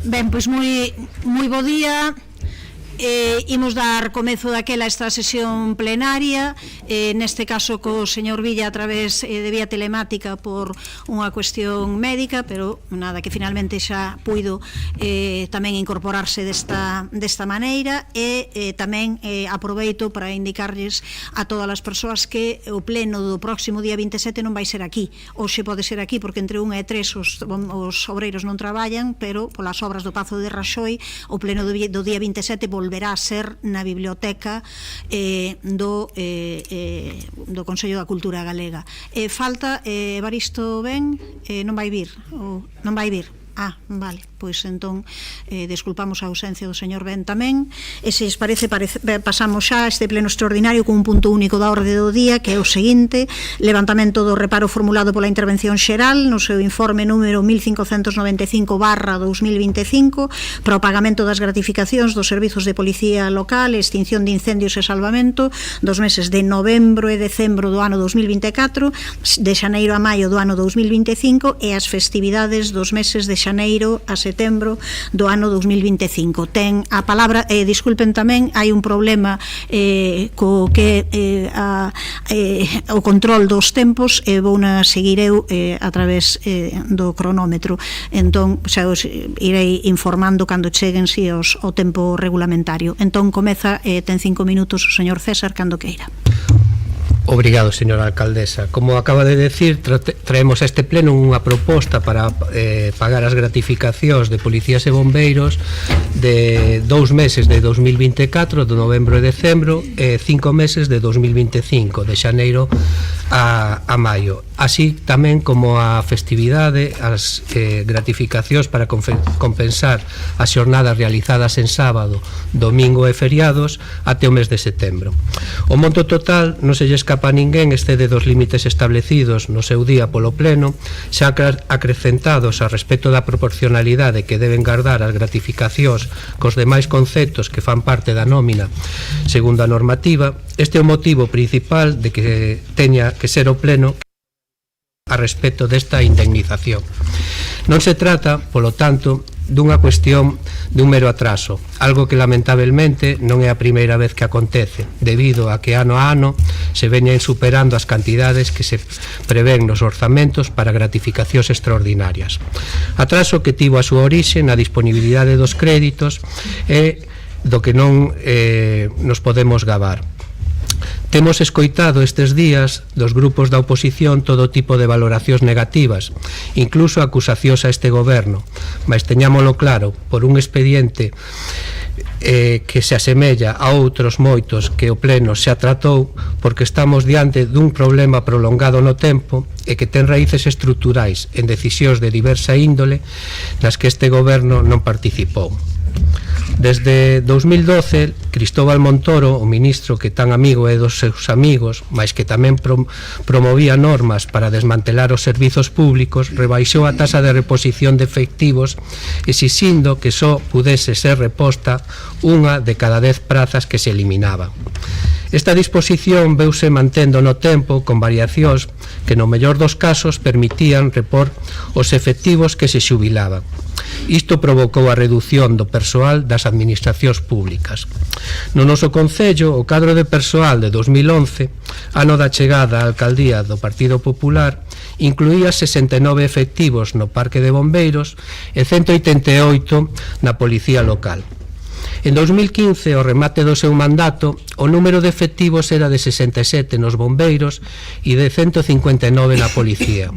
Ben, pois moi bo día. Imos dar comezo daquela esta sesión plenaria, neste caso co señor Villa a través de vía telemática por unha cuestión médica, pero nada, que finalmente xa puido tamén incorporarse desta maneira. E tamén aproveito para indicarles a todas as persoas que o pleno do próximo día 27 non vai ser aquí. Hoxe pode ser aquí porque entre 1 e 3 os obreiros non traballan, pero polas obras do Pazo de Raxoi o pleno do día 27 volverá a ser na biblioteca do Consello da Cultura Galega. Falta Evaristo Ben, non vai vir? Non vai vir? Ah, vale, pois entón desculpamos a ausencia do señor Ben tamén. E se lles parece, pasamos xa a este pleno extraordinario con un punto único da orde do día, que é o seguinte: levantamento do reparo formulado pola intervención xeral no seu informe número 1595/2025 para o pagamento das gratificacións dos servizos de policía local, extinción de incendios e salvamento dos meses de novembro e decembro do ano 2024, de xaneiro a maio do ano 2025 e as festividades dos meses de xaneiro a setembro do ano 2025. Ten a palabra, disculpen tamén, hai un problema co que o control dos tempos, vouna seguir eu a través do cronómetro. Entón, xa os irei informando cando cheguen o tempo regulamentario. Entón, comeza, ten 5 minutos o señor César, cando queira. Obrigado, señora alcaldesa. Como acaba de decir, traemos a este pleno unha proposta para pagar as gratificacións de policías e bombeiros de 2 meses de 2024, de novembro e decembro, e 5 meses de 2025, de xaneiro a maio. Así tamén como a festividade, as gratificacións para compensar as xornadas realizadas en sábado, domingo e feriados até o mes de setembro. O monto total non se lle escapa a ninguén, excede dos límites establecidos no seu día polo pleno, xa acrecentados a respecto da proporcionalidade que deben guardar as gratificacións cos demais conceptos que fan parte da nómina segundo a normativa. Este é o motivo principal de que teña que ser o pleno a respecto desta indemnización. Non se trata, polo tanto, dunha cuestión dun mero atraso, algo que lamentablemente non é a primeira vez que acontece, debido a que ano a ano se veñen superando as cantidades que se prevén nos orzamentos para gratificacións extraordinarias. Atraso que tivo a súa orixe na disponibilidade dos créditos e do que non nos podemos gabar. Temos escoitado estes días dos grupos da oposición todo tipo de valoracións negativas, incluso acusacións a este goberno, mas teñámolo claro, por un expediente que se asemella a outros moitos que o pleno xa tratou, porque estamos diante dun problema prolongado no tempo e que ten raíces estruturais en decisións de diversa índole nas que este goberno non participou. Desde 2012, Cristóbal Montoro, o ministro que tan amigo é dos seus amigos, mas que tamén promovía normas para desmantelar os servizos públicos, rebaixou a taxa de reposición de efectivos, exixindo que só pudese ser reposta unha de cada 10 prazas que se eliminaban. Esta disposición veuse mantendo no tempo con variacións que no mellor dos casos permitían repor os efectivos que se xubilaban. Isto provocou a reducción do persoal das administracións públicas. No noso concello, o cadro de persoal de 2011, ano da chegada á alcaldía do Partido Popular, incluía 69 efectivos no Parque de Bombeiros e 188 na Policía Local. En 2015, ao remate do seu mandato, o número de efectivos era de 67 nos bombeiros e de 159 na policía.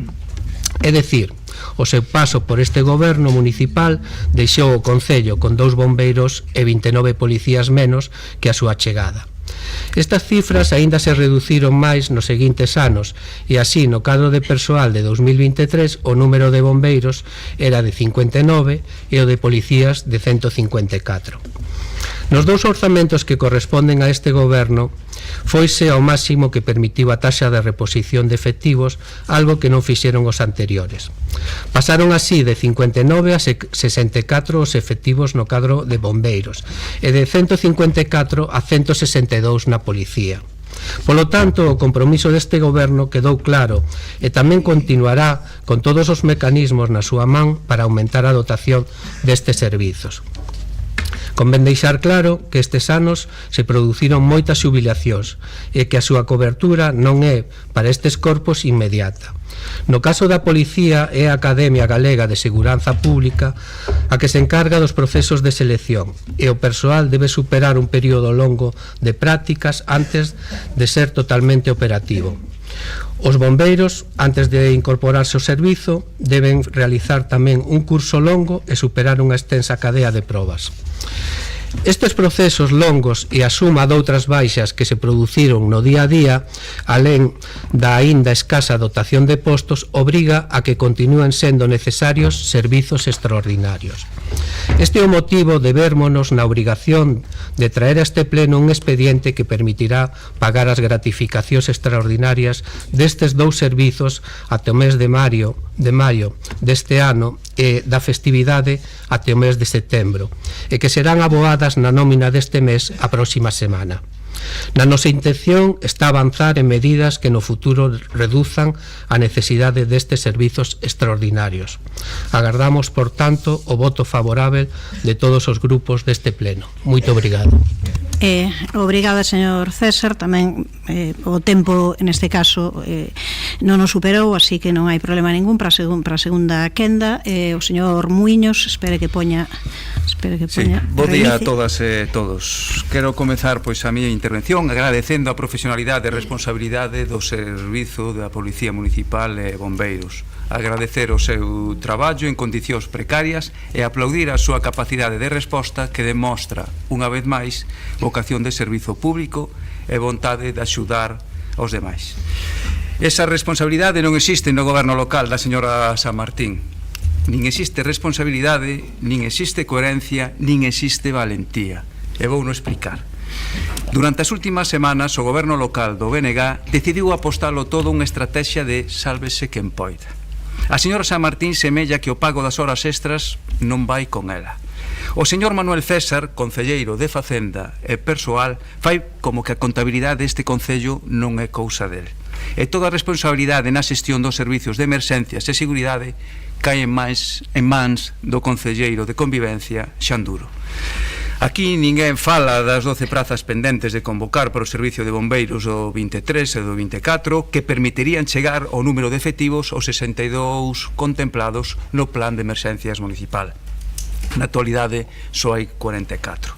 É dicir, o seu paso por este goberno municipal deixou o concello con 2 bombeiros e 29 policías menos que a súa chegada. Estas cifras aínda se reduciron máis nos seguintes anos e así no cadro de persoal de 2023 o número de bombeiros era de 59 e o de policías de 154. Nos 2 orzamentos que corresponden a este goberno foise ao máximo que permitiu a taxa de reposición de efectivos, algo que non fixeron os anteriores. Pasaron así de 59 a 64 os efectivos no cadro de bombeiros e de 154 a 162 na policía. Polo tanto, o compromiso deste goberno quedou claro e tamén continuará con todos os mecanismos na súa man para aumentar a dotación destes servizos. Convén deixar claro que estes anos se produciron moitas xubilacións e que a súa cobertura non é para estes corpos inmediata. No caso da Policía é a Academia Galega de Seguranza Pública a que se encarga dos procesos de selección e o persoal debe superar un período longo de prácticas antes de ser totalmente operativo. Os bombeiros, antes de incorporarse ao servizo, deben realizar tamén un curso longo e superar unha extensa cadea de probas. Estes procesos longos e a suma doutras baixas que se produciron no día a día, alén da aínda escasa dotación de postos, obriga a que continúen sendo necesarios servizos extraordinarios. Este é o motivo de vérmonos na obrigación de traer a este pleno un expediente que permitirá pagar as gratificacións extraordinarias destes dous servizos até o mes de maio deste ano e da festividade até o mes de setembro, e que serán aboadas na nómina deste mes a próxima semana. Na nosa intención está avanzar en medidas que no futuro reduzan a necesidade destes servizos extraordinarios. Agardamos, por tanto, o voto favorável de todos os grupos deste pleno. Moito obrigado. Obrigada, señor César. Tamén o tempo neste caso non o superou, así que non hai problema ningún para a segunda quenda. O señor Muiños espere que poña bo día a todas e todos. Quero comezar pois a miña intervención agradecendo a profesionalidade e responsabilidade do servizo da Policía Municipal e Bombeiros, agradecer o seu traballo en condicións precarias e aplaudir a súa capacidade de resposta que demostra, unha vez máis, vocación de servizo público e vontade de axudar aos demais. Esa responsabilidade non existe no goberno local da señora San Martín. Nin existe responsabilidade, nin existe coherencia, nin existe valentía. E vou no explicar. Durante as últimas semanas, o goberno local do BNG decidiu apostalo todo unha estrategia de sálvese quen poida. A señora San Martín semella que o pago das horas extras non vai con ela. O señor Manuel César, concelleiro de Facenda e Persoal, fai como que a contabilidade deste concello non é cousa del. E toda a responsabilidade na xestión dos servicios de emerxencias e seguridade cae en mans do concelleiro de Convivencia, Xanduro. Aquí ninguén fala das 12 prazas pendentes de convocar para o servicio de bombeiros do 23 e do 24 que permitirían chegar ao número de efectivos aos 62 contemplados no plan de emerxencias municipal. Na actualidade só hai 44.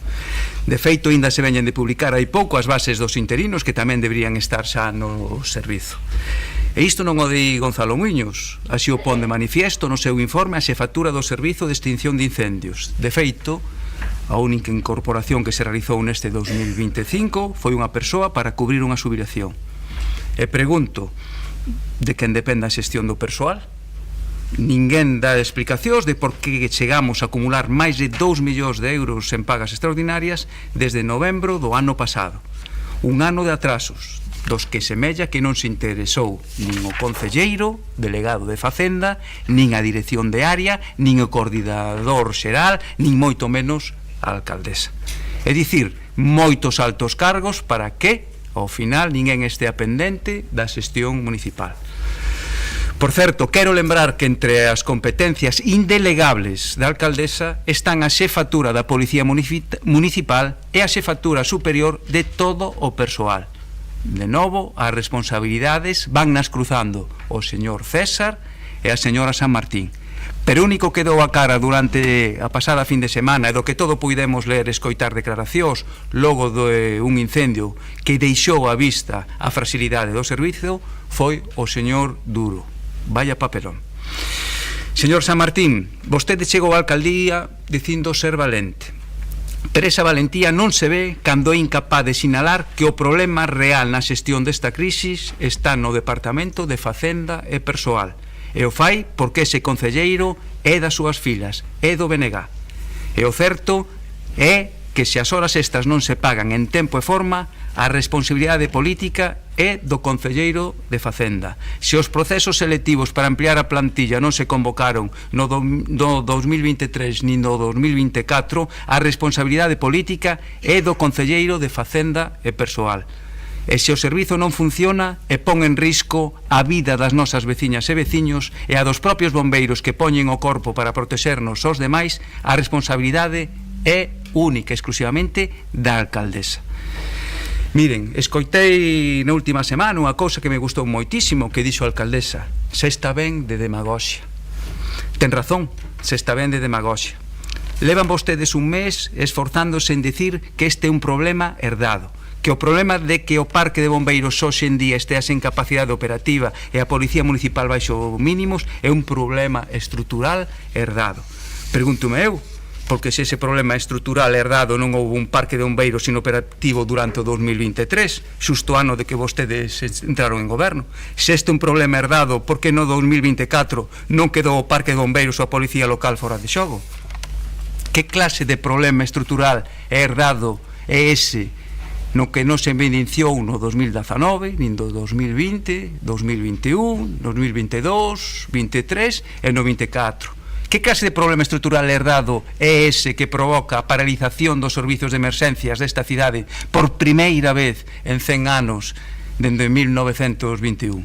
De feito, ainda se veñen de publicar hai pouco as bases dos interinos que tamén deberían estar xa no servizo. E isto non o di Gonzalo Muiños, así o pon de manifiesto no seu informe a xefatura do Servizo de Extinción de Incendios. De feito, a única incorporación que se realizou neste 2025 foi unha persoa para cubrir unha xubilación. E pregunto, de quen depende a xestión do persoal? Ninguén dá explicacións de por que chegamos a acumular máis de 2 millóns de euros en pagas extraordinarias desde novembro do ano pasado. Un ano de atrasos, dos que semella que non se interesou nin o concelleiro, delegado de Facenda, nin a dirección de área, nin o coordinador xeral, nin moito menos a alcaldesa. É dicir, moitos altos cargos para que, ao final, ninguén estea pendente da xestión municipal. Por certo, quero lembrar que entre as competencias indelegables da alcaldesa están a xefatura da Policía Municipal e a xefatura superior de todo o persoal. De novo, as responsabilidades van nas cruzando o señor César e a señora San Martín. Pero o único que dou a cara durante a pasada fin de semana e do que todo puidemos ler e escoitar declaracións logo de un incendio que deixou a vista a fragilidade do servizo foi o señor Duro. Vaya papelón. Señor San Martín, vostede chegou á alcaldía dicindo ser valente. Pero esa valentía non se ve cando é incapaz de sinalar que o problema real na xestión desta crisis está no Departamento de Facenda e Persoal. E o fai porque ese concelleiro é das súas filas, é do BNG. E o certo é que se as horas estas non se pagan en tempo e forma, a responsabilidade política é do concelleiro de Facenda. Se os procesos selectivos para ampliar a plantilla non se convocaron no 2023 nin no 2024, a responsabilidade política é do concelleiro de Facenda e Persoal. E se o servizo non funciona e pon en risco a vida das nosas veciñas e veciños e a dos propios bombeiros que poñen o corpo para protexernos aos demais, a responsabilidade é única, exclusivamente da alcaldesa. Miren, escoitei na última semana unha cousa que me gustou moitísimo que dixo a alcaldesa: se está ben de demagoxia. Ten razón, se está ben de demagoxia. Levan vostedes un mes esforzándose en decir que este é un problema herdado, que o problema de que o parque de bombeiros hoxe en día estea sen capacidade operativa e a policía municipal baixo mínimos é un problema estrutural herdado. Pregúntome eu, porque se ese problema estrutural herdado non houve un parque de bombeiros inoperativo durante o 2023, xusto ano de que vostedes entraron en goberno. Se este é un problema herdado, por que no 2024 non quedou o parque de bombeiros ou a policía local fora de xogo? Que clase de problema estrutural herdado é ese no que non se evidenciou no 2019, nin do 2020, 2021, 2022, 23 e no 24. Que clase de problema estrutural herdado é ese que provoca a paralización dos servizos de emerxencias desta cidade por primeira vez en 100 anos dende 1921?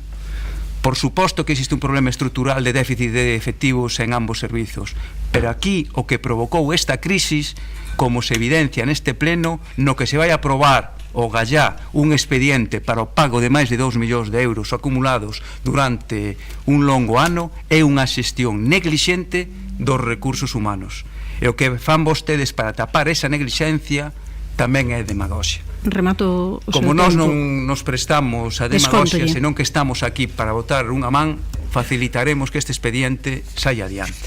Por suposto que existe un problema estrutural de déficit de efectivos en ambos servizos, pero aquí o que provocou esta crisis, como se evidencia neste pleno, no que se vai aprobar o gallá un expediente para o pago de máis de 2 millóns de euros acumulados durante un longo ano, é unha xestión neglixente dos recursos humanos. E o que fan vostedes para tapar esa neglixencia tamén é demagoxia. Remato o como nós non nos prestamos a demagoxia, senón que estamos aquí para botar unha man, facilitaremos que este expediente saia adiante.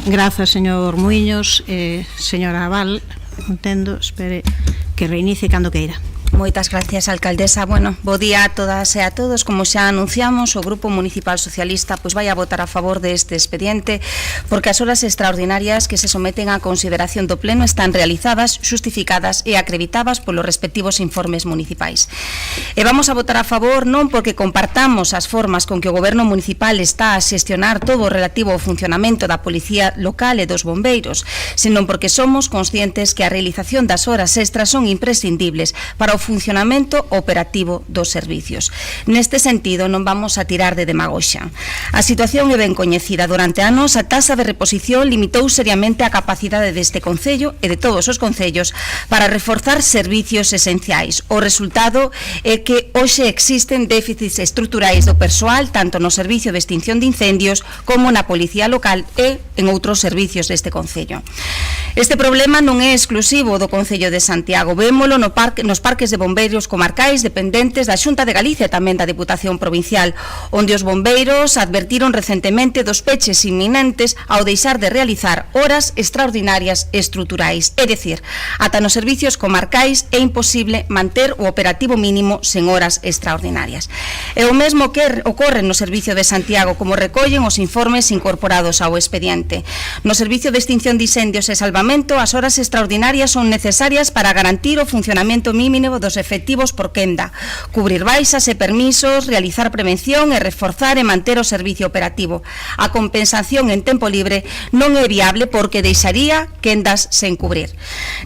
Grazas, señor Muiños. Señora Val, entendo, espere que reinicie cando queira. Moitas gracias, alcaldesa. Bueno, bo día a todas e a todos. Como xa anunciamos, o Grupo Municipal Socialista pois vai a votar a favor deste expediente porque as horas extraordinarias que se someten á consideración do Pleno están realizadas, xustificadas e acreditadas polos respectivos informes municipais. E vamos a votar a favor non porque compartamos as formas con que o Goberno Municipal está a xestionar todo o relativo ao funcionamento da Policía Local e dos bombeiros, senón porque somos conscientes que a realización das horas extras son imprescindibles para o funcionamento operativo dos servicios. Neste sentido, non vamos a tirar de demagoxia. A situación é ben coñecida. Durante anos, a taxa de reposición limitou seriamente a capacidade deste concello e de todos os concellos para reforzar servicios esenciais. O resultado é que hoxe existen déficits estruturais do persoal tanto no servicio de extinción de incendios como na policía local e en outros servicios deste concello. Este problema non é exclusivo do Concello de Santiago. Vémolo nos parques de bombeiros comarcais dependentes da Xunta de Galicia e tamén da Deputación Provincial, onde os bombeiros advertiron recentemente dos peches inminentes ao deixar de realizar horas extraordinarias estruturais. É dicir, ata nos servicios comarcais é imposible manter o operativo mínimo sen horas extraordinarias. E o mesmo que ocorre no Servicio de Santiago, como recollen os informes incorporados ao expediente. No Servicio de Extinción de Incendios e Salvamento, as horas extraordinarias son necesarias para garantir o funcionamento mínimo dos efectivos por quenda, cubrir baixas e permisos, realizar prevención e reforzar e manter o servicio operativo. A compensación en tempo libre non é viable porque deixaría quendas sen cubrir.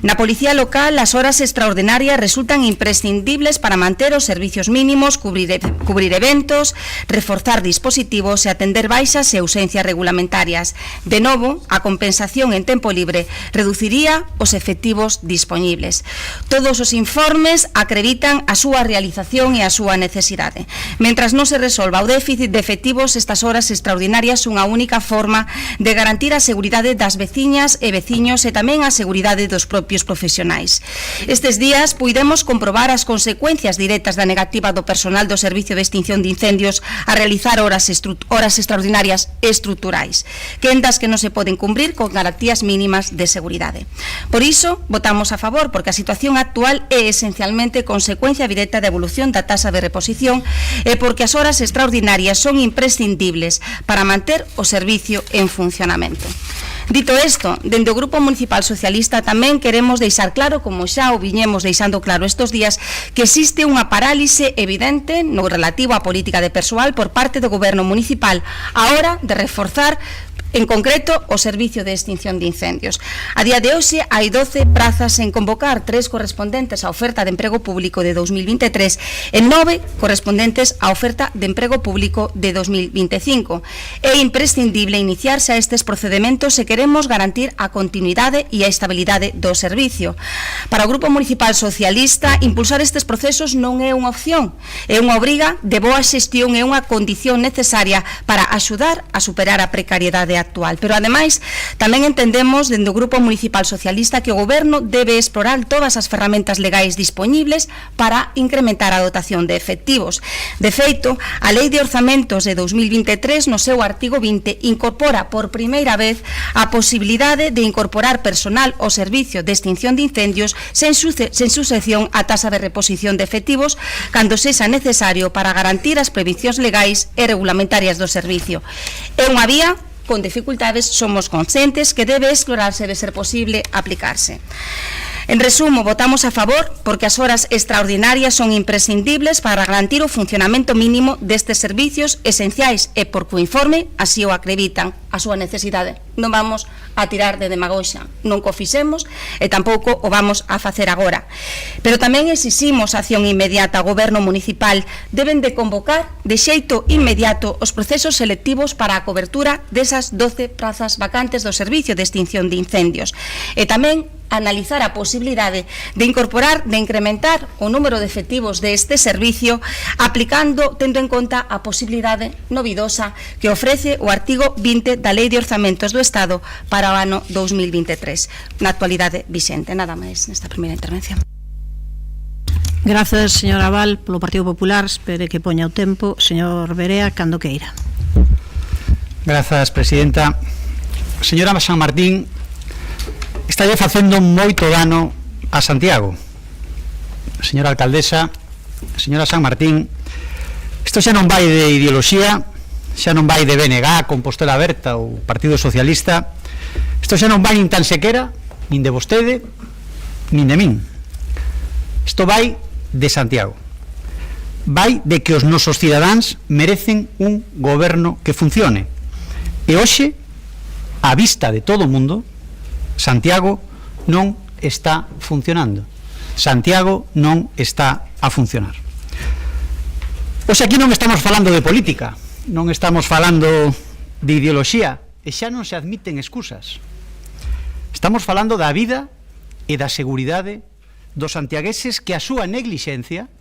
Na Policía Local, as horas extraordinarias resultan imprescindibles para manter os servicios mínimos, cubrir eventos, reforzar dispositivos e atender baixas e ausencias regulamentarias. De novo, a compensación en tempo libre reduciría os efectivos dispoñibles. Todos os informes acreditan a súa realización e a súa necesidade. Mentras non se resolva o déficit de efectivos, estas horas extraordinarias son a única forma de garantir a seguridade das veciñas e veciños e tamén a seguridade dos propios profesionais. Estes días puidemos comprobar as consecuencias directas da negativa do personal do Servicio de Extinción de Incendios a realizar horas extraordinarias estruturais, quendas que non se poden cumprir con garantías mínimas de seguridade. Por iso, votamos a favor, porque a situación actual é esencialmente consecuencia directa da evolución da taxa de reposición e porque as horas extraordinarias son imprescindibles para manter o servicio en funcionamento. Dito isto, dende o Grupo Municipal Socialista tamén queremos deixar claro, como xa o viñemos deixando claro estes días, que existe unha parálise evidente no relativo á política de persoal por parte do Goberno Municipal á hora de reforzar en concreto o Servicio de Extinción de Incendios. A día de hoxe hai 12 prazas en convocar, 3 correspondentes á oferta de emprego público de 2023 e 9 correspondentes á oferta de emprego público de 2025. É imprescindible iniciarse a estes procedementos se queremos garantir a continuidade e a estabilidade do servicio. Para o Grupo Municipal Socialista, impulsar estes procesos non é unha opción, é unha obriga de boa xestión e unha condición necesaria para axudar a superar a precariedade actual. Pero, ademais, tamén entendemos dende o Grupo Municipal Socialista que o Goberno debe explorar todas as ferramentas legais dispoñibles para incrementar a dotación de efectivos. De feito, a Lei de Orzamentos de 2023, no seu artigo 20, incorpora por primeira vez a posibilidade de incorporar personal ao servicio de extinción de incendios sen sucesión á tasa de reposición de efectivos cando sexa necesario para garantir as previcións legais e regulamentarias do servicio. É unha vía con dificultades, somos conscientes que debe explorarse de ser posible aplicarse. En resumo, votamos a favor porque as horas extraordinarias son imprescindibles para garantir o funcionamento mínimo destes servicios esenciais e porque o informe así o acreditan a súa necesidade. Non vamos a tirar de demagoxa, non co fixemos e tampouco o vamos a facer agora. Pero tamén exiximos acción inmediata ao Goberno Municipal. Deben de convocar de xeito inmediato os procesos selectivos para a cobertura desas 12 prazas vacantes do Servicio de Extinción de Incendios. E tamén analizar a posibilidade de incorporar, de incrementar o número de efectivos deste servicio aplicando, tendo en conta a posibilidade novidosa que ofrece o artigo 20 da Lei de Orzamentos do Estado para o ano 2023, na actualidade vixente. Nada máis nesta primeira intervención. Grazas, señora Val, polo Partido Popular. Espere que poña o tempo. Señor Berea, cando queira. Grazas, presidenta. Señora San Martín, está lle facendo moito dano a Santiago. Señora alcaldesa, señora San Martín, isto xa non vai de ideoloxía, xa non vai de BNG, Compostela Aberta ou Partido Socialista, isto xa non vai nin tan sequera, nin de vostede, nin de min. Isto vai de Santiago. Vai de que os nosos cidadáns merecen un goberno que funcione. E hoxe, á vista de todo o mundo, Santiago non está funcionando. Santiago non está a funcionar. Pois aquí non estamos falando de política, non estamos falando de ideoloxía, e xa non se admiten excusas. Estamos falando da vida e da seguridade dos santiagueses que a súa neglixencia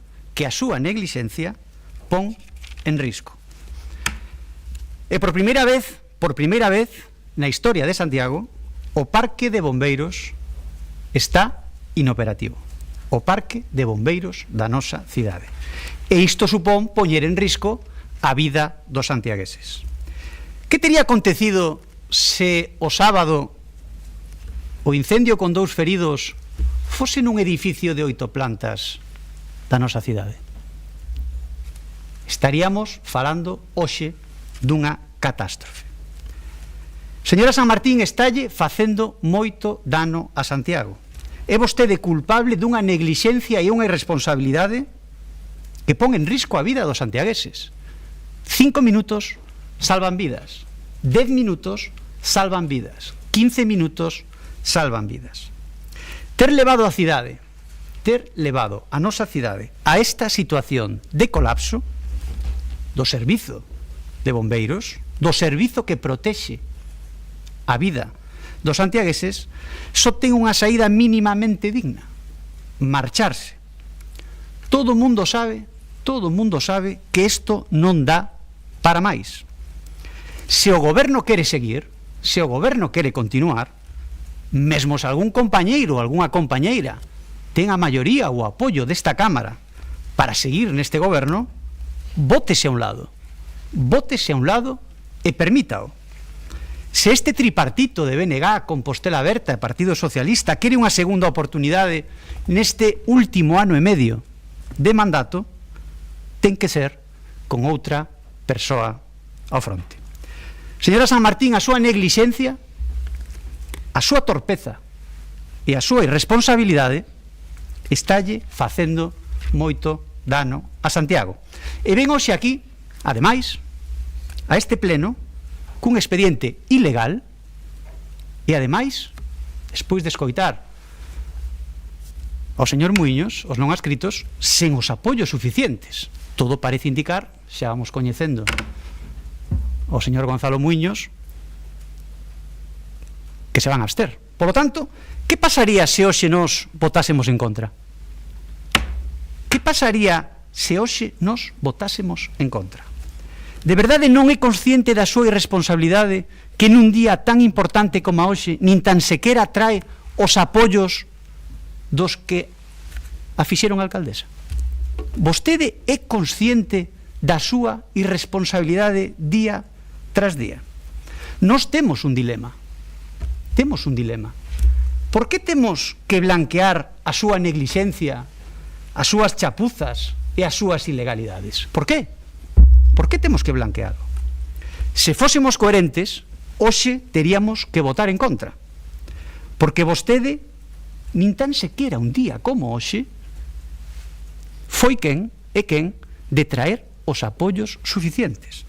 pon en risco. E por primeira vez na historia de Santiago, o Parque de Bombeiros está inoperativo. O Parque de Bombeiros da nosa cidade. E isto supón poñer en risco a vida dos santiagueses. Que teria acontecido se o sábado o incendio con 2 feridos fose nun edificio de 8 plantas da nosa cidade? Estaríamos falando hoxe dunha catástrofe. Señora San Martín, estalle facendo moito dano a Santiago. É vostede culpable dunha neglixencia e unha irresponsabilidade que pon en risco a vida dos santiagueses. 5 minutos salvan vidas, 10 minutos salvan vidas, 15 minutos salvan vidas. Ter levado a nosa cidade a esta situación de colapso do servizo de bombeiros, do servizo que protexe a vida dos santiagueses, só ten unha saída mínimamente digna: marcharse. Todo o mundo sabe que isto non dá para máis. Se o goberno quere seguir, se o goberno quere continuar, mesmo se algún compañeiro ou algunha compañeira ten a maioría ou o apoio desta Cámara para seguir neste goberno, bótese a un lado e permítao. Se este tripartito de BNG, Compostela Aberta e Partido Socialista quere unha segunda oportunidade neste último ano e medio de mandato, ten que ser con outra persoa ao fronte. Señora San Martín, a súa neglixencia a súa torpeza e a súa irresponsabilidade estalle facendo moito dano a Santiago. E ven hoxe aquí, ademais, a este pleno, cun expediente ilegal e, ademais, despois de escoitar ao señor Muiños, os non adscritos, sen os apoios suficientes. Todo parece indicar, xa vamos coñecendo o señor Gonzalo Muiños, que se van a abster. Por lo tanto, que pasaría se hoxe nos votásemos en contra? Que pasaría se hoxe nos votásemos en contra? De verdade non é consciente da súa irresponsabilidade que nun día tan importante como hoxe nin tan sequera trae os apoios dos que a fixeron a alcaldesa? Vostede é consciente da súa irresponsabilidade día tras día? Nós temos un dilema. Temos un dilema. Por que temos que blanquear a súa neglixencia, as súas chapuzas e as súas ilegalidades? Por qué? Por que temos que blanquearlo? Se fósemos coherentes, hoxe teríamos que votar en contra. Porque vostede, nin tan sequera un día como hoxe, foi quen de traer os apoios suficientes.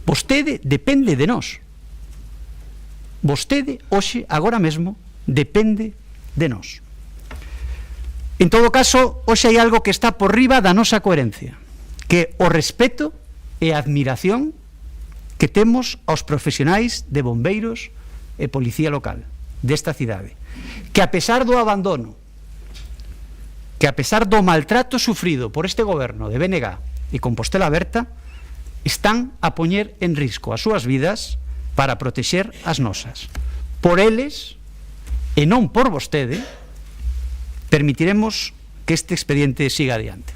Vostede depende de nós. Vostede, hoxe, agora mesmo, depende de nós. En todo caso, hoxe hai algo que está por riba da nosa coherencia, que o respeto e a admiración que temos aos profesionais de bombeiros e policía local desta cidade, que a pesar do abandono, que a pesar do maltrato sufrido por este goberno de BNG e Compostela Aberta, están a poñer en risco as súas vidas para protexer as nosas. Por eles, e non por vostede, permitiremos que este expediente siga adiante.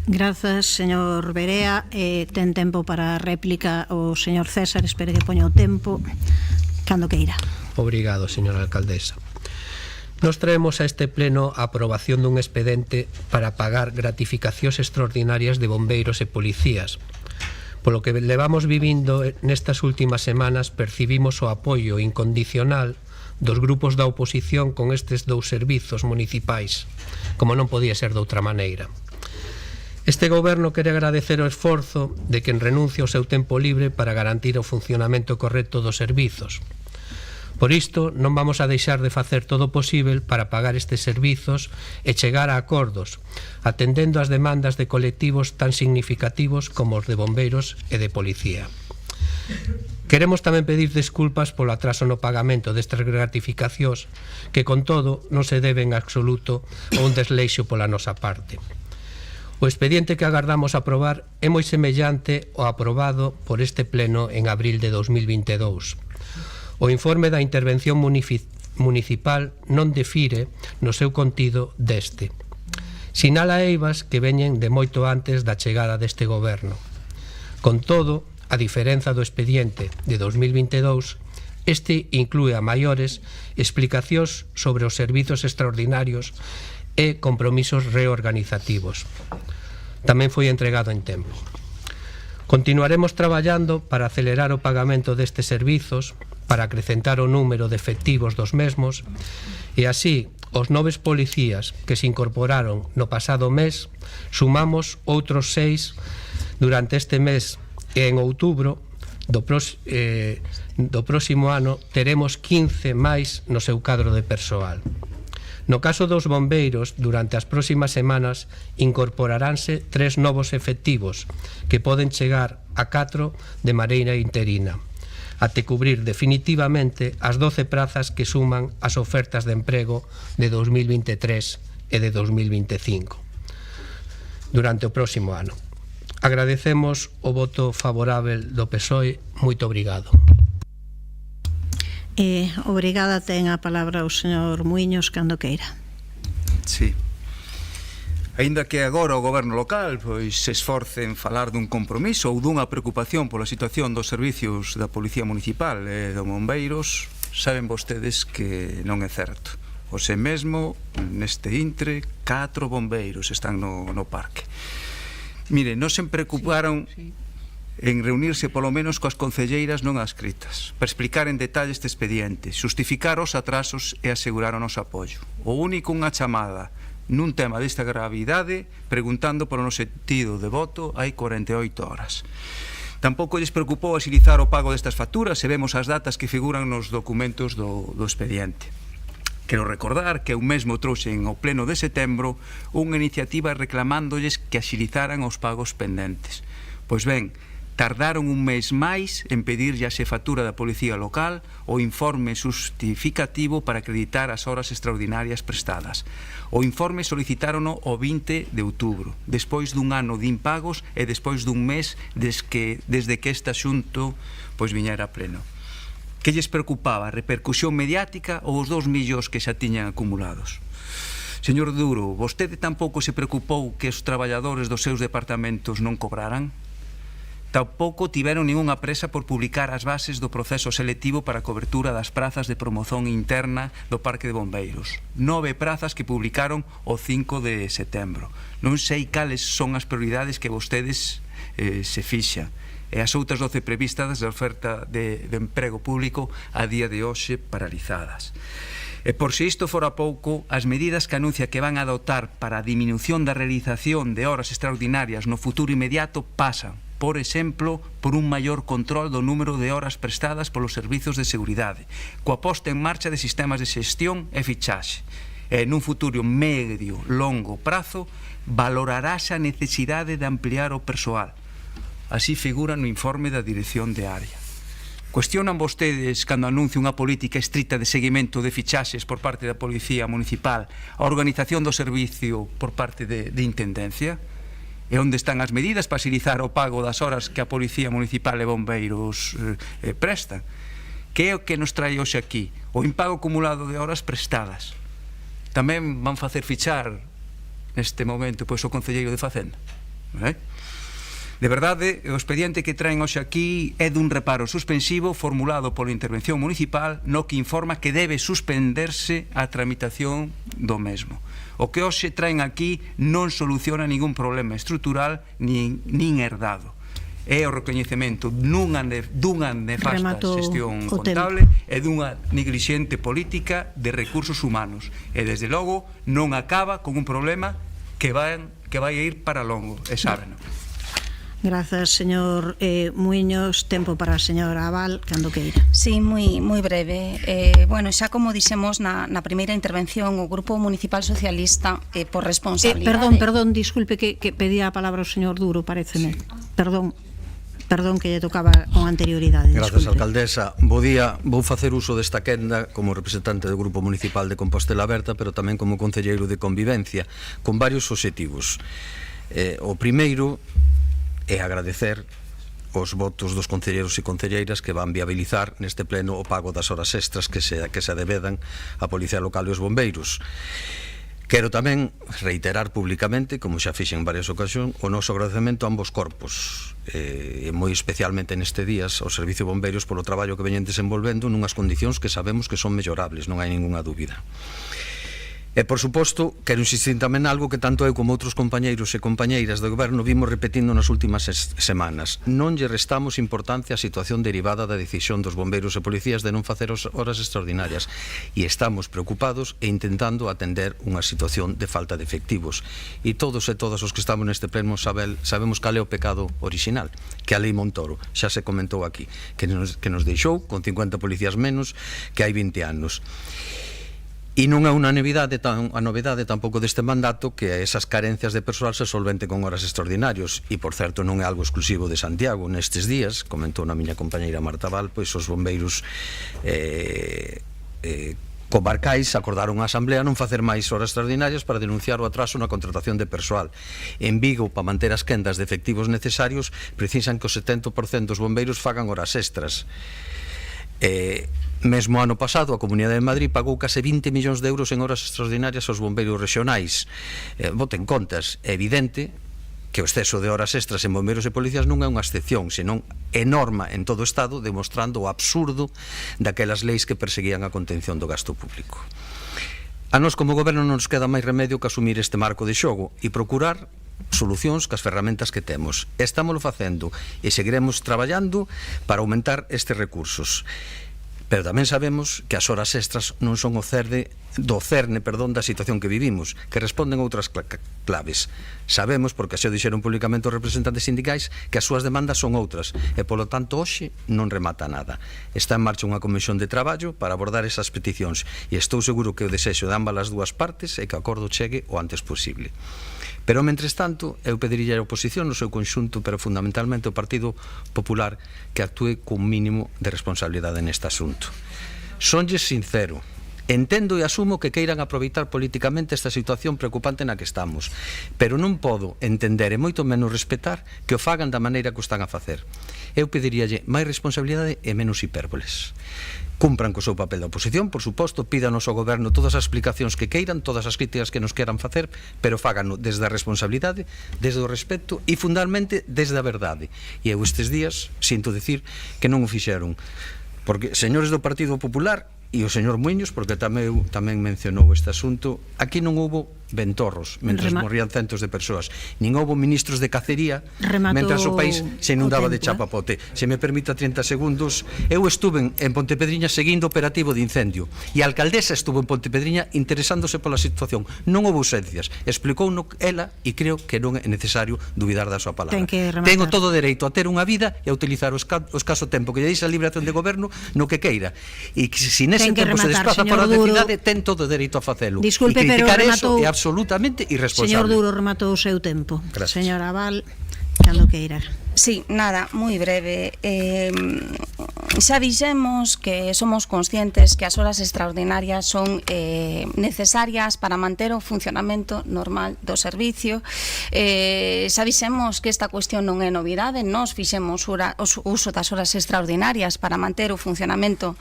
Grazas, señor Berea. Ten tempo para a réplica o señor César. Espere que poña o tempo cando queira. Obrigado, señora alcaldesa. Nos traemos a este pleno a aprobación dun expediente para pagar gratificacións extraordinarias de bombeiros e policías. Polo que levamos vivindo nestas últimas semanas, percibimos o apoio incondicional dos grupos da oposición con estes dous servizos municipais, como non podía ser de outra maneira. Este goberno quere agradecer o esforzo de quen renuncia ao seu tempo libre para garantir o funcionamento correcto dos servizos. Por isto, non vamos a deixar de facer todo o posible para pagar estes servizos e chegar a acordos, atendendo as demandas de colectivos tan significativos como os de bombeiros e de policía. Queremos tamén pedir desculpas polo atraso no pagamento destas gratificacións que, con todo, non se deben en absoluto a un desleixo pola nosa parte. O expediente que agardamos aprobar é moi semellante ao aprobado por este pleno en abril de 2022. O informe da intervención municipal non difire no seu contido deste. Sinala eivas que veñen de moito antes da chegada deste goberno. Con todo, a diferenza do expediente de 2022, este inclúe a maiores explicacións sobre os servizos extraordinarios e compromisos reorganizativos. Tamén foi entregado en tempo. Continuaremos traballando para acelerar o pagamento destes servizos, para acrecentar o número de efectivos dos mesmos e así os 9 policías que se incorporaron no pasado mes sumamos outros 6 durante este mes e en outubro do próximo ano teremos 15 máis no seu cadro de persoal. No caso dos bombeiros, durante as próximas semanas incorporaránse 3 novos efectivos que poden chegar a 4 de maneira interina, até cubrir definitivamente as 12 prazas que suman as ofertas de emprego de 2023 e de 2025 durante o próximo ano. Agradecemos o voto favorável do PSOE. Moito obrigado. Obrigada, ten a palabra o señor Muiños cando queira. Sí. Aínda que agora o goberno local pois se esforce en falar dun compromiso ou dunha preocupación pola situación dos servicios da Policía Municipal e dos bombeiros, saben vostedes que non é certo. Hoxe mesmo, neste intre, 4 bombeiros están no parque. Mire, non se preocuparon en reunirse polo menos coas concelleiras non adscritas para explicar en detalle este expediente, xustificar os atrasos e asegurar o noso apoio. O único unha chamada nun tema desta gravidade preguntando polo noso sentido de voto hai 48 horas. Tampouco lles preocupou axilizar o pago destas facturas se vemos as datas que figuran nos documentos do expediente. Quero recordar que eu mesmo trouxen ao pleno de setembro unha iniciativa reclamándolles que axilizaran os pagos pendentes. Pois ben, tardaron un mes máis en pedirlle a xefatura da Policía Local o informe justificativo para acreditar as horas extraordinarias prestadas. O informe solicitárono o 20 de outubro, despois dun ano de impagos e despois dun mes desde que este asunto viñera a pleno. Que lles preocupaba? A repercusión mediática ou os 2 millóns que xa tiñan acumulados? Señor Duro, vostede tampouco se preocupou que os traballadores dos seus departamentos non cobraran? Tampouco tiveron ningunha presa por publicar as bases do proceso selectivo para a cobertura das prazas de promoción interna do Parque de Bombeiros. 9 prazas que publicaron o 5 de setembro. Non sei cales son as prioridades que vostedes se fixan. E as outras 12 previstas da oferta de emprego público a día de hoxe paralizadas. E por se isto fora pouco, as medidas que anuncia que van a adoptar para a diminución da realización de horas extraordinarias no futuro inmediato pasan, por exemplo, por un maior control do número de horas prestadas polos servizos de seguridade, coa posta en marcha de sistemas de xestión e fichaxe. E nun futuro medio, longo prazo, valorarase a necesidade de ampliar o persoal. Así figura no informe da Dirección de Área. Cuestionan vostedes, cando anuncia unha política estricta de seguimento de fichaxes por parte da Policía Municipal, a organización do servicio por parte de Intendencia? E onde están as medidas para axilizar o pago das horas que a Policía Municipal e Bombeiros prestan? Que é o que nos trae hoxe aquí? O impago acumulado de horas prestadas. Tamén van facer fichar neste momento o Concelleiro de Facenda. De verdade, o expediente que traen hoxe aquí é dun reparo suspensivo formulado pola intervención municipal no que informa que debe suspenderse a tramitación do mesmo. O que hoxe traen aquí non soluciona ningún problema estrutural nin herdado. É o recoñecemento dunha nefasta xestión contable e dunha neglixente política de recursos humanos. E, desde logo, non acaba con un problema que vai a ir para longo, e sábeno. Grazas, señor Muiños. Tempo para a señora Abal, cando queira. Sí, moi breve. Bueno, xa como dixemos na primeira intervención, o Grupo Municipal Socialista, por responsabilidade... Perdón, disculpe que pedía a palabra o señor Duro, pareceme. Perdón que lle tocaba con anterioridade. Grazas, alcaldesa. Bo día. Vou facer uso desta quenda como representante do Grupo Municipal de Compostela Aberta, pero tamén como concelleiro de Convivencia, con varios obxectivos. O primeiro é agradecer os votos dos concelleiros e concelleiras que van viabilizar neste pleno o pago das horas extras que se adevedan a Policía Local e os bombeiros. Quero tamén reiterar públicamente, como xa fixen en varias ocasións, o noso agradecemento a ambos corpos, e moi especialmente neste días ao Servicio de Bombeiros polo traballo que veñen desenvolvendo nunhas condicións que sabemos que son mellorables, non hai ningunha dúbida. E, por suposto, quero insistir tamén algo que tanto eu como outros compañeiros e compañeiras do Goberno vimos repetindo nas últimas semanas. Non lle restamos importancia á situación derivada da decisión dos bombeiros e policías de non facer horas extraordinarias e estamos preocupados e intentando atender unha situación de falta de efectivos. E todos e todas os que estamos neste pleno sabemos cal é o pecado original, que a Lei Montoro, xa se comentou aquí, que nos deixou con 50 policías menos que hai 20 anos. E non é unha novidade tampouco deste mandato que esas carencias de persoal se solvente con horas extraordinarios. E, por certo, non é algo exclusivo de Santiago. Nestes días, comentou na miña compañeira Marta Val, pois os bombeiros comarcais acordaron a Asamblea non facer máis horas extraordinarias para denunciar o atraso na contratación de persoal. En Vigo, para manter as quendas de efectivos necesarios, precisan que o 70% dos bombeiros fagan horas extras. Mesmo ano pasado a Comunidade de Madrid pagou case 20 millóns de euros en horas extraordinarias aos bombeiros rexionais. Boten contas, é evidente que o exceso de horas extras en bombeiros e policías non é unha excepción, senón é norma en todo o Estado, demostrando o absurdo daquelas leis que perseguían a contención do gasto público. A nós como Goberno non nos queda máis remedio que asumir este marco de xogo e procurar solucións cas ferramentas que temos. Estámoslo facendo e seguiremos traballando para aumentar estes recursos. Pero tamén sabemos que as horas extras non son o cerne da situación que vivimos, que responden a outras claves. Sabemos, porque así o dixeron públicamente os representantes sindicais, que as súas demandas son outras e, polo tanto, hoxe non remata nada. Está en marcha unha comisión de traballo para abordar esas peticións e estou seguro que o desexo de ambas as dúas partes é que o acordo chegue o antes posible. Pero, mentres tanto, eu pediría a oposición no seu conxunto, pero fundamentalmente o Partido Popular, que actúe cun mínimo de responsabilidade neste asunto. Sonlles sincero, entendo e asumo que queiran aproveitar políticamente esta situación preocupante na que estamos, pero non podo entender e moito menos respetar que o fagan da maneira que o están a facer. Eu pediríalle máis responsabilidade e menos hipérboles. Cumpran co seu papel da oposición, por suposto, pídanos ao goberno todas as explicacións que queiran, todas as críticas que nos queran facer, pero fáganlo desde a responsabilidade, desde o respeto e, fundamentalmente, desde a verdade. E eu estes días sinto dicir que non o fixeron. Porque, señores do Partido Popular, e o señor Muiños, porque tamén mencionou este asunto, aquí non houbo ventorros mentre morrían centos de persoas, nin houbo ministros de cacería mentre o país se inundaba de chapapote. Se me permita 30 segundos, eu estuve en Pontepedriña seguindo o operativo de incendio e a alcaldesa estuvo en Pontepedriña interesándose pola situación. Non houbo ausencias, explicouno ela e creo que non é necesario dubidar da súa palabra. Tengo todo o dereito a ter unha vida e a utilizar o escaso tempo que lle deixa a liberación de goberno no que queira, e se nese tempo se desplaza para a cidade, ten todo o dereito a facelo. Disculpe, e criticar pero eso é absolutamente irresponsable. Señor Duro, rematou o seu tempo. Gracias. Señora Val, cando queira. Sí, nada, moi breve. Xa dixemos que somos conscientes que as horas extraordinarias son necesarias para manter o funcionamento normal do servicio. Xa dixemos que esta cuestión non é novidade, nós fixemos uso das horas extraordinarias para manter o funcionamento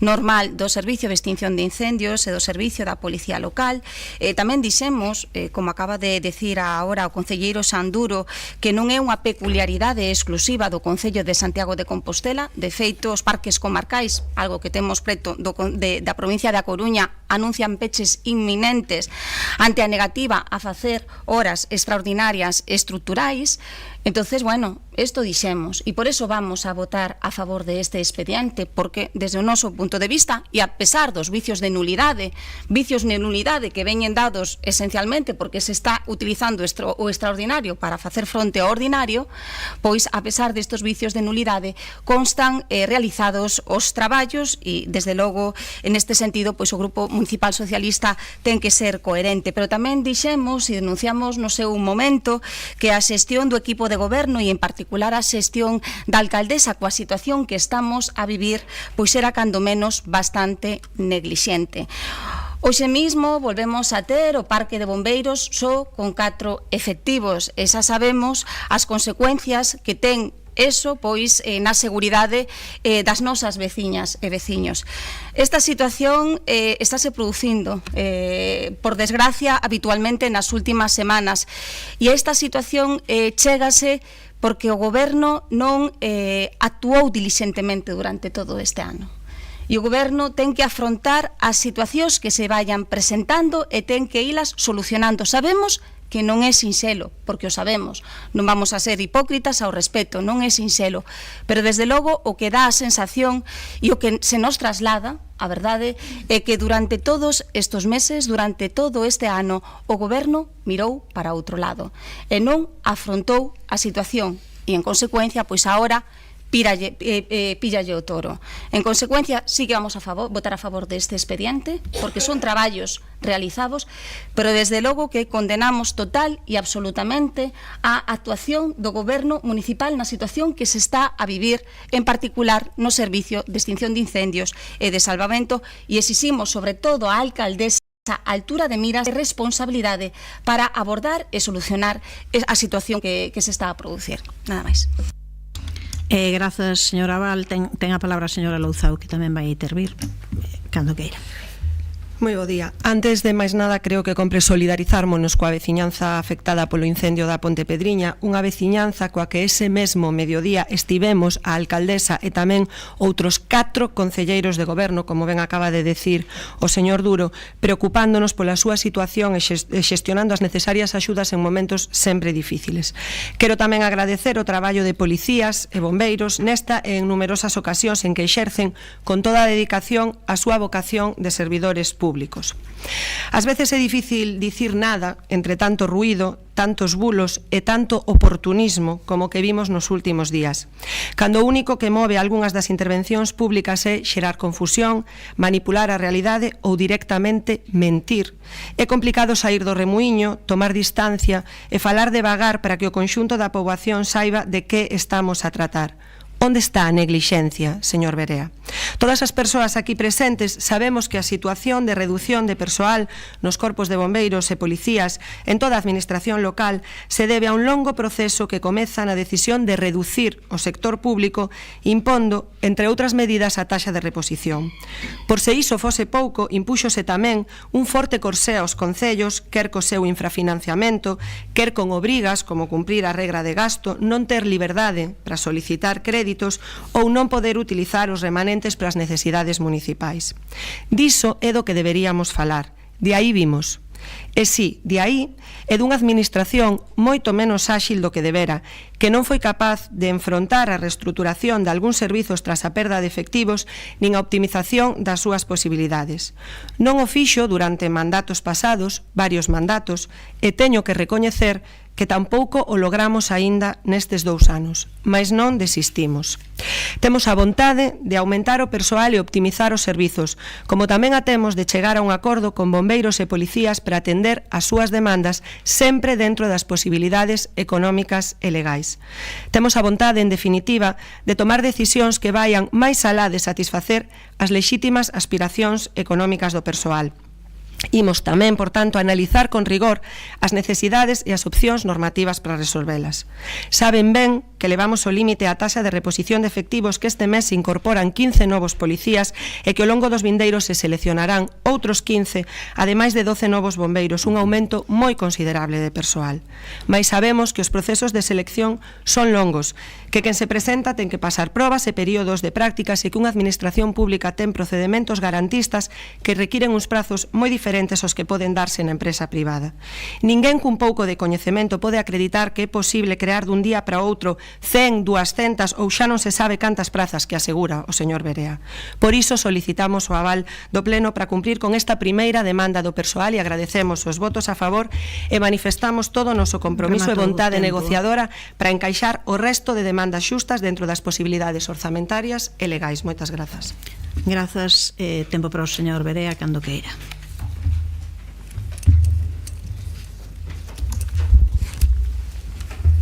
normal do servicio de extinción de incendios e do servicio da Policía Local. Tamén dixemos, como acaba de decir agora o concelleiro Sanduro, que non é unha peculiaridade exclusiva do Concello de Santiago de Compostela. De feito, os parques comarcais, algo que temos preto da provincia da Coruña, anuncian peches inminentes ante a negativa a facer horas extraordinarias estruturais. Entonces, bueno, isto dixemos e por eso vamos a votar a favor de este expediente, porque desde o noso punto de vista, e a pesar dos vicios de nulidade que veñen dados esencialmente porque se está utilizando o extraordinario para facer fronte ao ordinario, pois a pesar destes vicios de nulidade constan realizados os traballos e desde logo en este sentido pois o Grupo Municipal Socialista ten que ser coherente, pero tamén dixemos e denunciamos no seu momento que a xestión do equipo de goberno e en particular a xestión da alcaldesa coa situación que estamos a vivir pois era cando menos bastante neglixente. Hoxe mismo volvemos a ter o parque de bombeiros só con 4 efectivos e xa sabemos as consecuencias que ten eso pois na seguridade das nosas veciñas e veciños. Esta situación estáse producindo por desgracia habitualmente nas últimas semanas e esta situación chégase porque o goberno non actuou dilixentemente durante todo este ano. E o goberno ten que afrontar as situacións que se vayan presentando e ten que ilas solucionando. Sabemos que non é sinxelo, porque o sabemos, non vamos a ser hipócritas ao respecto, non é sinxelo, pero desde logo o que dá a sensación e o que se nos traslada, a verdade, é que durante todos estes meses, durante todo este ano, o goberno mirou para outro lado e non afrontou a situación e, en consecuencia, pois agora píllalle o toro. En consecuencia, sí que vamos a votar a favor deste expediente, porque son traballos realizados, pero desde logo que condenamos total e absolutamente a actuación do goberno municipal na situación que se está a vivir, en particular no servicio de extinción de incendios e de salvamento, e exiximos sobre todo a alcaldesa a altura de miras e responsabilidade para abordar e solucionar a situación que se está a producir. Nada máis. Grazas, señora Val. Ten a palabra a señora Louzao, que tamén vai intervir cando queira. Moi bo día. Antes de máis nada, creo que compre solidarizármonos coa veciñanza afectada polo incendio da Ponte Pedriña, unha veciñanza coa que ese mesmo mediodía estivemos a alcaldesa e tamén outros 4 concelleiros de goberno, como ben acaba de decir o señor Duro, preocupándonos pola súa situación e xestionando as necesarias axudas en momentos sempre difíciles. Quero tamén agradecer o traballo de policías e bombeiros nesta e en numerosas ocasións en que exercen con toda a dedicación a súa vocación de servidores públicos. Ás veces é difícil dicir nada entre tanto ruído, tantos bulos e tanto oportunismo como que vimos nos últimos días, cando o único que move algunhas das intervencións públicas é xerar confusión, manipular a realidade ou directamente mentir. É complicado sair do remuíño, tomar distancia e falar devagar para que o conxunto da poboación saiba de que estamos a tratar. Onde está a neglixencia, señor Berea? Todas as persoas aquí presentes sabemos que a situación de reducción de persoal nos corpos de bombeiros e policías en toda a administración local se debe a un longo proceso que comeza na decisión de reducir o sector público impondo, entre outras medidas, a taxa de reposición. Por se iso fose pouco, impúxose tamén un forte corsé aos concellos, quer co seu infrafinanciamento, quer con obrigas, como cumprir a regra de gasto, non ter liberdade para solicitar crédito ou non poder utilizar os remanentes para as necesidades municipais. Diso é do que deberíamos falar. De aí vimos. E si, de aí, é dunha administración moito menos áxil do que debera, que non foi capaz de enfrontar a reestruturación de algúns servizos tras a perda de efectivos nin a optimización das súas posibilidades. Non o fixo durante mandatos pasados, varios mandatos, e teño que recoñecer que tampouco o logramos aínda nestes 2 anos, mas non desistimos. Temos a vontade de aumentar o persoal e optimizar os servizos, como tamén a temos de chegar a un acordo con bombeiros e policías para atender as súas demandas sempre dentro das posibilidades económicas e legais. Temos a vontade, en definitiva, de tomar decisións que vayan máis alá de satisfacer as lexítimas aspiracións económicas do persoal. Imos tamén, por tanto, analizar con rigor as necesidades e as opcións normativas para resolvelas. Saben ben que levamos o límite á taxa de reposición de efectivos que este mes se incorporan 15 novos policías e que ao longo dos vindeiros se seleccionarán outros 15, ademais de 12 novos bombeiros, un aumento moi considerable de persoal. Mais sabemos que os procesos de selección son longos, que quen se presenta ten que pasar probas e períodos de prácticas e que unha administración pública ten procedementos garantistas que requiren uns prazos moi diferentes aos que poden darse na empresa privada. Ninguén cun pouco de coñecemento pode acreditar que é posible crear dun día para outro 100, 200 ou xa non se sabe cantas prazas que asegura o señor Berea. Por iso solicitamos o aval do Pleno para cumprir con esta primeira demanda do persoal e agradecemos os votos a favor e manifestamos todo o noso compromiso e vontade negociadora para encaixar o resto de demandas xustas dentro das posibilidades orzamentarias e legais. Moitas grazas. Grazas. Tempo para o señor Berea cando queira.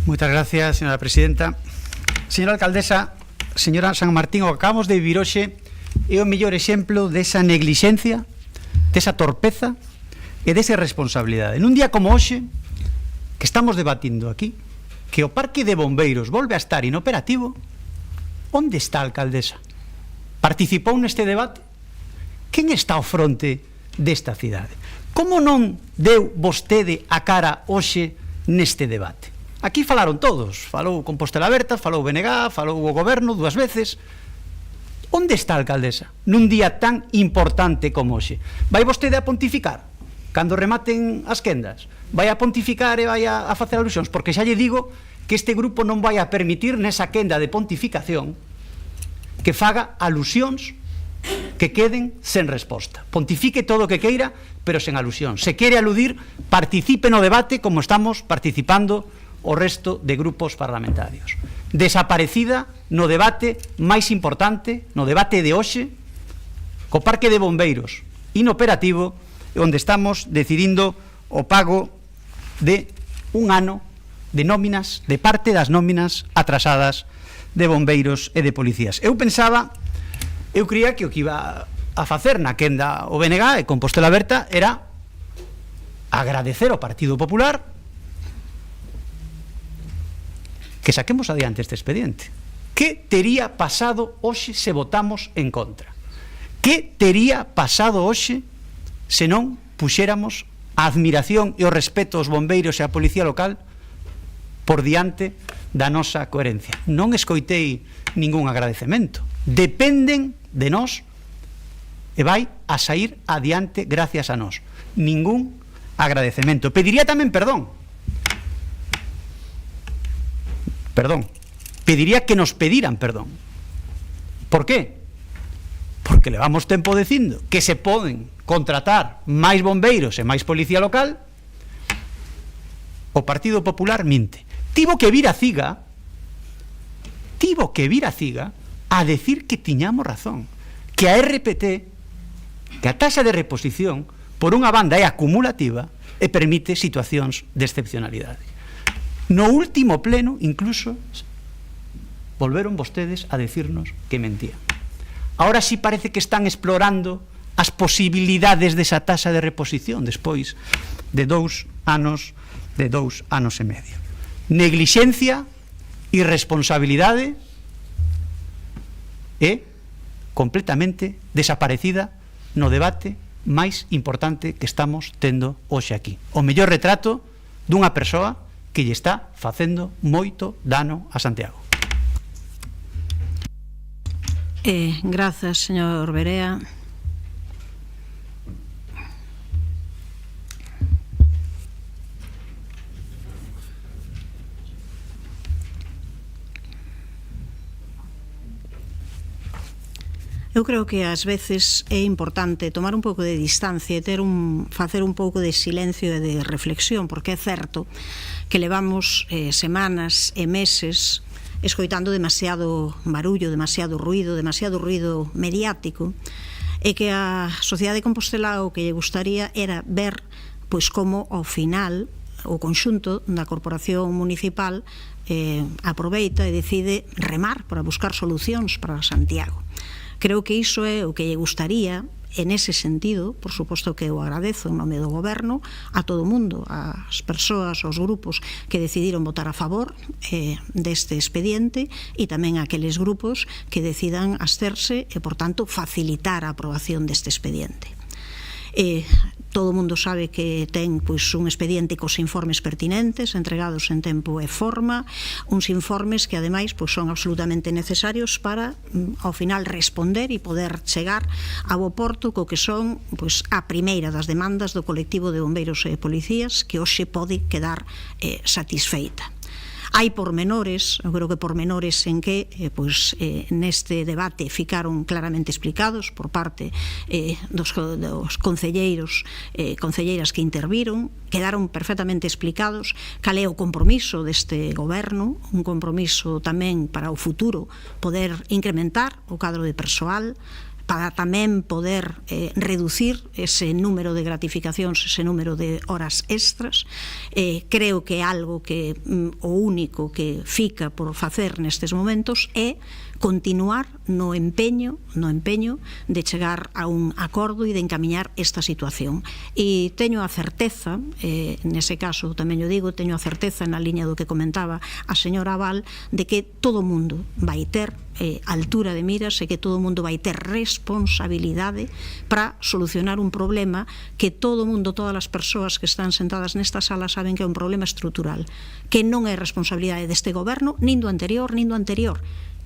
Moitas gracias, señora presidenta. Señora alcaldesa, señora San Martín, o que acabamos de vivir hoxe é o mellor exemplo desa neglixencia, desa torpeza e desa irresponsabilidade. Nun día como hoxe, que estamos debatindo aquí, que o parque de bombeiros volve a estar inoperativo, onde está a alcaldesa? Participou neste debate? Quen está ao fronte desta cidade? Como non deu vostede a cara hoxe neste debate? Aquí falaron todos, falou Compostela Aberta, falou BNG, falou o goberno 2 veces. Onde está a alcaldesa nun día tan importante como hoxe? Vai vostede a pontificar cando rematen as quendas? Vai a pontificar e vai a facer alusións? Porque xa lle digo que este grupo non vai a permitir nesa quenda de pontificación que faga alusións que queden sen resposta. Pontifique todo o que queira, pero sen alusión. Se quere aludir, participe no debate como estamos participando o resto de grupos parlamentarios. Desaparecida no debate máis importante, no debate de hoxe, co parque de bombeiros inoperativo, onde estamos decidindo o pago de un ano de nóminas, de parte das nóminas atrasadas de bombeiros e de policías. Eu creía que o que iba a facer na quenda o BNG e Compostela Aberta era agradecer ao Partido Popular que saquemos adiante este expediente. Que tería pasado hoxe se votamos en contra? Que tería pasado hoxe se non puxéramos a admiración e o respeto aos bombeiros e a policía local por diante da nosa coherencia. Non escoitei ningún agradecemento. Dependen de nós e vai a sair adiante gracias a nós. Ningún agradecemento. Pediría tamén perdón. Pediría que nos pediran perdón. Por qué? Porque levamos tempo dicindo que se poden contratar máis bombeiros e máis policía local. O Partido Popular minte. Tivo que vir a Ciga a decir que tiñamos razón, que a RPT, que a taxa de reposición por unha banda é acumulativa e permite situacións de excepcionalidade. No último pleno, incluso, volveron vostedes a decirnos que mentían. Ahora sí parece que están explorando as posibilidades desa taxa de reposición despois de 2 anos e medio. Neglixencia, irresponsabilidade e completamente desaparecida no debate máis importante que estamos tendo hoxe aquí. O mellor retrato dunha persoa que lle está facendo moito dano a Santiago. Grazas, señor Berea. Eu creo que ás veces é importante tomar un pouco de distancia e facer un pouco de silencio e de reflexión, porque é certo que levamos semanas e meses escoitando demasiado barullo, demasiado ruido mediático, e que a sociedade de Compostela o que lle gustaría era ver pois como ao final o conxunto da corporación municipal aproveita e decide remar para buscar solucións para Santiago. Creo que iso é o que lle gustaría. En ese sentido, por suposto que eu agradezo en nome do Goberno a todo o mundo, ás persoas, aos grupos que decidiron votar a favor deste expediente e tamén aqueles grupos que decidan absterse e, por tanto, facilitar a aprobación deste expediente. Todo o mundo sabe que ten un expediente cos informes pertinentes, entregados en tempo e forma, uns informes que ademais son absolutamente necesarios para ao final responder e poder chegar a bo porto co que son a primeira das demandas do colectivo de bombeiros e policías, que hoxe pode quedar satisfeita. Hai pormenores, eu creo que pormenores en que neste debate ficaron claramente explicados por parte dos concelleiros concelleiras que interviron, quedaron perfectamente explicados cal é o compromiso deste goberno, un compromiso tamén para o futuro poder incrementar o cadro de persoal, para tamén poder reducir ese número de gratificacións, ese número de horas extras. Creo que algo que o único que fica por facer nestes momentos é continuar no empeño de chegar a un acordo e de encamiñar esta situación. E teño a certeza, nese caso tamén yo digo, teño a certeza na liña do que comentaba a señora Abal, de que todo o mundo vai ter altura de miras e que todo o mundo vai ter responsabilidade para solucionar un problema que todo o mundo, todas as persoas que están sentadas nesta sala saben que é un problema estrutural, que non é responsabilidade deste goberno, nin do anterior,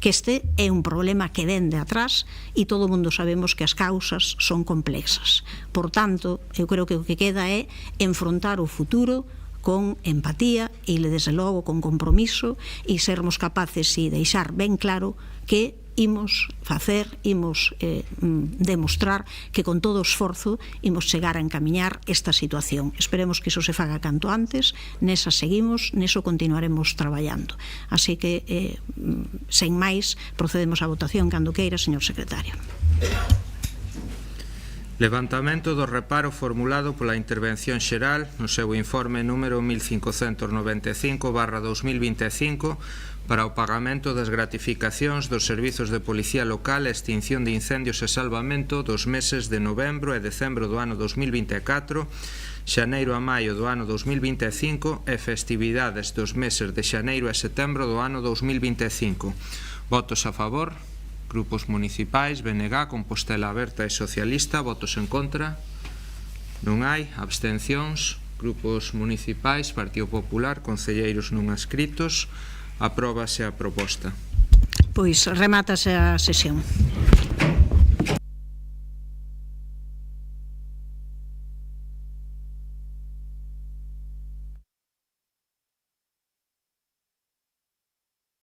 que este é un problema que ven de atrás e todo o mundo sabemos que as causas son complexas. Por tanto, eu creo que o que queda é enfrontar o futuro con empatía e, desde logo, con compromiso e sermos capaces de deixar ben claro que imos facer, imos demostrar que con todo o esforzo imos chegar a encamiñar esta situación. Esperemos que iso se faga canto antes, nesa seguimos, neso continuaremos traballando. Así que, sen máis, procedemos á votación cando queira, señor secretario. Levantamento do reparo formulado pola Intervención Xeral no seu informe número 1595/2025 para o pagamento das gratificacións dos servizos de policía local e extinción de incendios e salvamento dos meses de novembro e decembro do ano 2024, xaneiro a maio do ano 2025 e festividades dos meses de xaneiro e setembro do ano 2025. Votos a favor? Grupos municipais, BNG, Compostela Aberta e Socialista. Votos en contra? Non hai. Abstencións. Grupos municipais, Partido Popular, concelleiros non adscritos. Apróbase a proposta. Pois remátase a sesión.